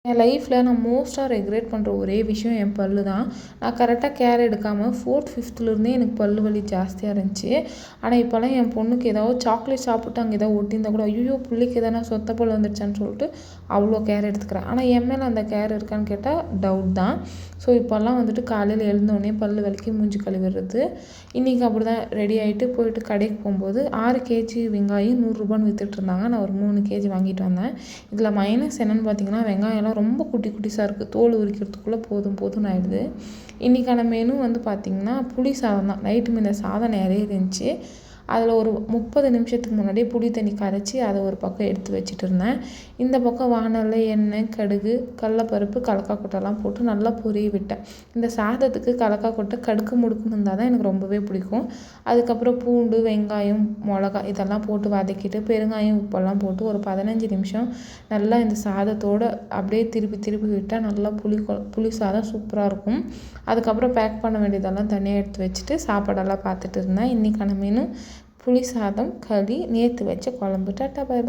என் லைஃப்பில் நான் மோஸ்ட்டாக ரெக்ரெட் பண்ணுற ஒரே விஷயம் என் பல்லு தான். நான் கரெக்டாக கேர் எடுக்காமல் 4th 5th எனக்கு பல்லு வலி ஜாஸ்தியாக இருந்துச்சு. ஆனால் இப்போலாம் என் பொண்ணுக்கு ஏதாவது சாக்லேட் சாப்பிட்டு அங்கே ஏதாவது ஒட்டியிருந்தா கூட ஐயோ பிள்ளைக்கு எதனா சொத்த பல் வந்துடுச்சான்னு சொல்லிட்டு அவ்வளோ கேர் எடுத்துக்கிறேன். ஆனால் என் மேலே அந்த கேர் இருக்கான்னு கேட்டால் டவுட் தான். ஸோ இப்போல்லாம் வந்துட்டு காலையில் எழுந்தோடனே பல்லு விளக்கி மூஞ்சி கழுவிடுறது. இன்றைக்கி அப்படி தான் ரெடி ஆகிட்டு போயிட்டு கடைக்கு போகும்போது 6 கேஜி வெங்காயம் 100 ரூபான்னு விற்றுட்டு இருந்தாங்க. நான் ஒரு 3 கேஜி வாங்கிட்டு வந்தேன். இதில் மைனஸ் என்னென்னு பார்த்தீங்கன்னா வெங்காயம்லாம் ரொம்ப குட்டி குட்டிஸாக இருக்குது. தோல் உரிக்கிறதுக்குள்ளே போதும்னு ஆயிடுது. இன்றைக்கான மெனு வந்து பார்த்திங்கன்னா புளி சாதம் தான். நைட்டு மீந்த சாதம் நிறைய இருந்துச்சு. அதில் ஒரு 30 நிமிஷத்துக்கு முன்னாடியே புளி தண்ணி கரைச்சி அதை ஒரு பக்கம் எடுத்து வச்சுட்டு இருந்தேன். இந்த பக்கம் வானலில் எண்ணெய், கடுகு, கடலப்பருப்பு, கடலக்காக்கொட்டைலாம் போட்டு நல்லா பொரிய விட்டேன். இந்த சாதத்துக்கு கடலக்காக்கொட்டை கடுக்கு முடுக்குன்னு இருந்தால் தான் எனக்கு ரொம்பவே பிடிக்கும். அதுக்கப்புறம் பூண்டு, வெங்காயம், மிளகா இதெல்லாம் போட்டு வதக்கிட்டு பெருங்காயம், உப்பெல்லாம் போட்டு ஒரு 15 நிமிஷம் நல்லா இந்த சாதத்தோடு அப்படியே திருப்பி விட்டால் நல்லா புளி சாதம் சூப்பராக இருக்கும். அதுக்கப்புறம் பேக் பண்ண வேண்டியதெல்லாம் தனியாக எடுத்து வச்சுட்டு சாப்பாடெல்லாம் பார்த்துட்டு இருந்தேன். இன்றைக்கான மெனு புளி சாதம், களி, நேற்று வச்ச குழம்பு. Tata bye by.